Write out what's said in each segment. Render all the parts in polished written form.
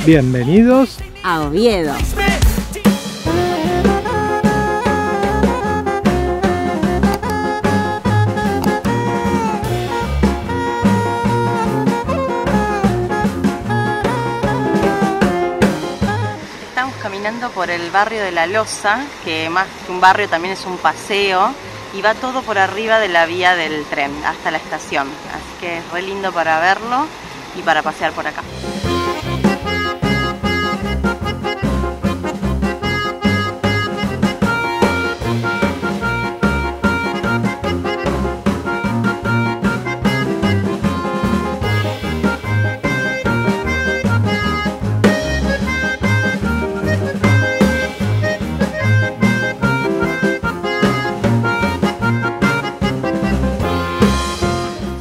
Bienvenidos a Oviedo. Estamos caminando por el barrio de La Loza, que más que un barrio también es un paseo, y va todo por arriba de la vía del tren hasta la estación, así que es re lindo para verlo y para pasear por acá.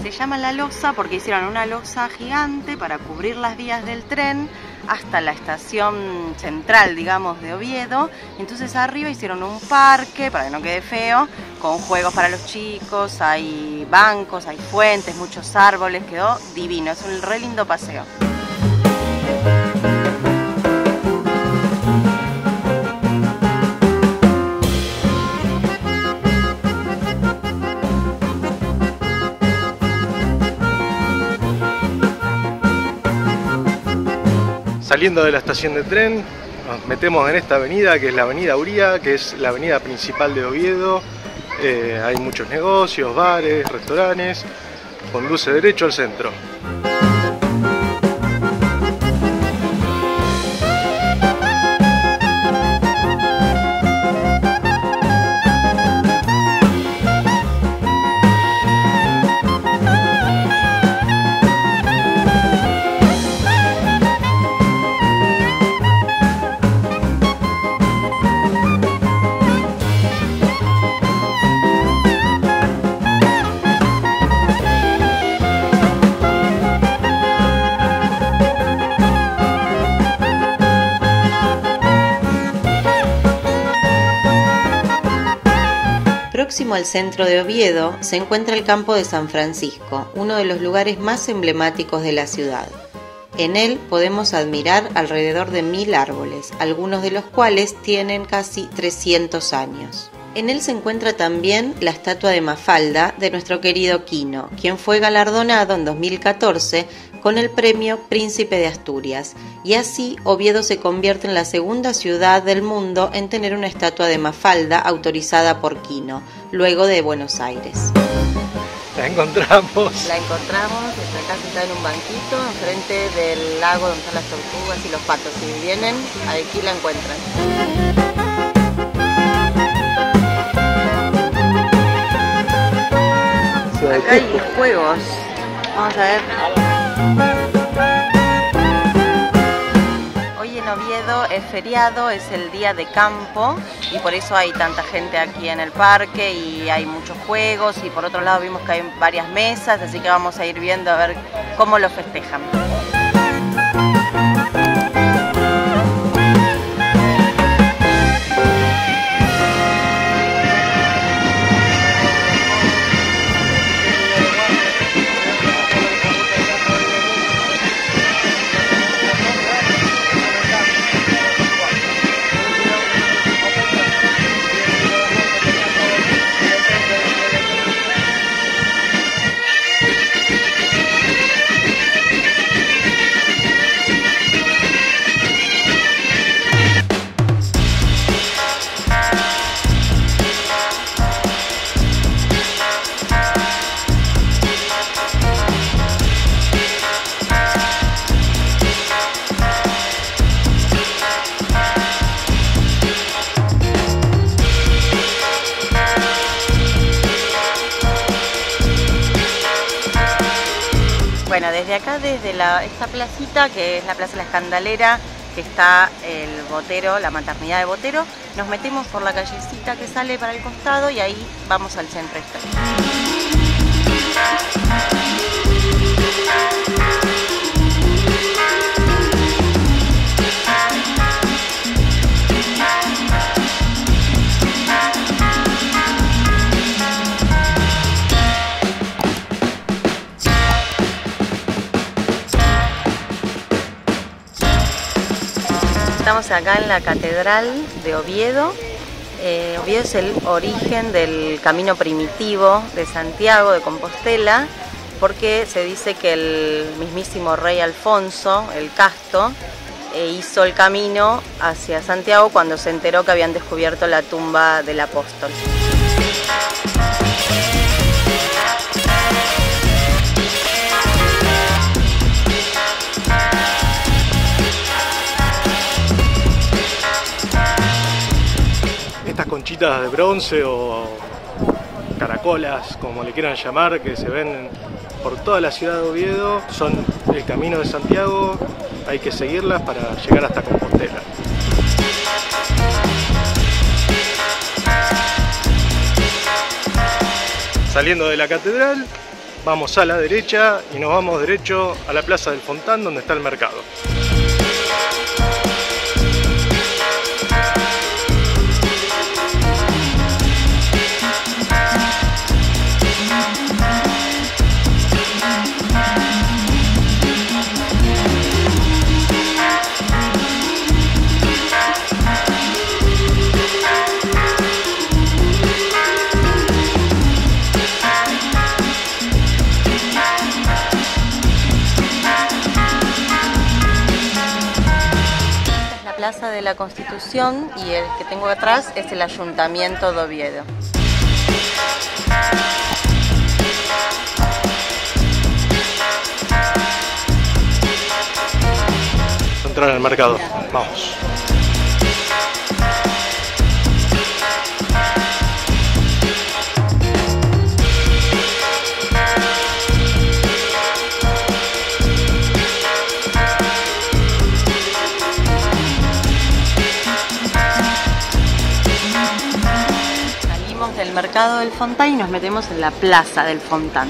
Se llama La Loza porque hicieron una loza gigante para cubrir las vías del tren hasta la estación central, digamos, de Oviedo. Entonces arriba hicieron un parque para que no quede feo, con juegos para los chicos, hay bancos, hay fuentes, muchos árboles, quedó divino, es un re lindo paseo. Saliendo de la estación de tren, nos metemos en esta avenida que es la avenida Uría, que es la avenida principal de Oviedo. Hay muchos negocios, bares, restaurantes, conduce derecho al centro. Próximo al centro de Oviedo se encuentra el campo de San Francisco, uno de los lugares más emblemáticos de la ciudad. En él podemos admirar alrededor de 1000 árboles, algunos de los cuales tienen casi 300 años. En él se encuentra también la estatua de Mafalda de nuestro querido Quino, quien fue galardonado en 2014 con el premio Príncipe de Asturias, y así Oviedo se convierte en la segunda ciudad del mundo en tener una estatua de Mafalda autorizada por Quino, luego de Buenos Aires. La encontramos. La encontramos, acá está en un banquito, enfrente del lago donde están las tortugas y los patos. Si vienen, aquí la encuentran. Acá hay juegos. Vamos a ver. Hoy en Oviedo es feriado, es el día de campo y por eso hay tanta gente aquí en el parque y hay muchos juegos, y por otro lado vimos que hay varias mesas, así que vamos a ir viendo a ver cómo lo festejan. Bueno, desde acá, desde esta placita, que es la Plaza La Escandalera, que está el Botero, la maternidad de Botero, nos metemos por la callecita que sale para el costado y ahí vamos al centro histórico. Estamos acá en la Catedral de Oviedo. Oviedo es el origen del camino primitivo de Santiago de Compostela, porque se dice que el mismísimo rey Alfonso el Casto hizo el camino hacia Santiago cuando se enteró que habían descubierto la tumba del apóstol. Estas conchitas de bronce o caracolas, como le quieran llamar, que se ven por toda la ciudad de Oviedo, son el camino de Santiago. Hay que seguirlas para llegar hasta Compostela. Saliendo de la catedral, vamos a la derecha y nos vamos derecho a la Plaza del Fontán, donde está el mercado. Plaza de la Constitución, y el que tengo atrás es el Ayuntamiento de Oviedo. Entrar al mercado, vamos. Del mercado del Fontán y nos metemos en la Plaza del Fontán.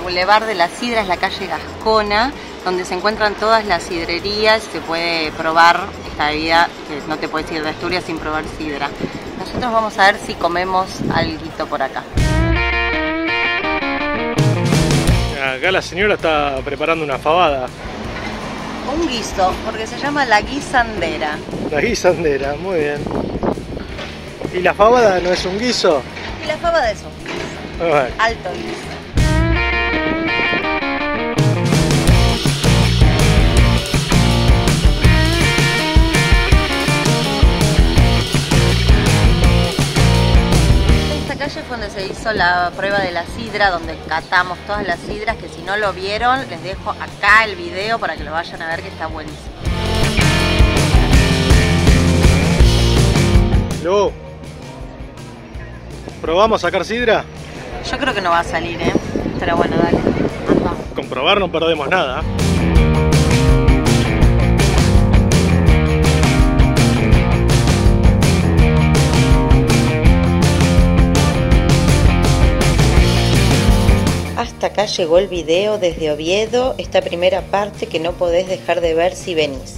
Boulevard de la Sidra es la calle Gascona, donde se encuentran todas las sidrerías. Se puede probar esta bebida, que no te puedes ir de Asturias sin probar sidra. Nosotros vamos a ver si comemos alguito por acá. Acá la señora está preparando una fabada. Un guiso, porque se llama la guisandera. La guisandera, muy bien. ¿Y la fabada no es un guiso? Y la fabada es un guiso. Bueno. Alto guiso. Fue donde se hizo la prueba de la sidra, donde catamos todas las sidras, que si no lo vieron les dejo acá el video para que lo vayan a ver, que está buenísimo. Luego, ¿probamos a sacar sidra? Yo creo que no va a salir, pero bueno, dale. Ajá. Con probar no perdemos nada. Hasta acá llegó el video desde Oviedo, esta primera parte que no podés dejar de ver si venís.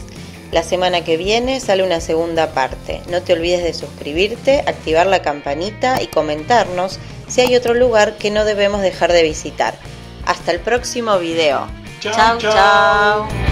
La semana que viene sale una segunda parte. No te olvides de suscribirte, activar la campanita y comentarnos si hay otro lugar que no debemos dejar de visitar. Hasta el próximo video. Chau, chau.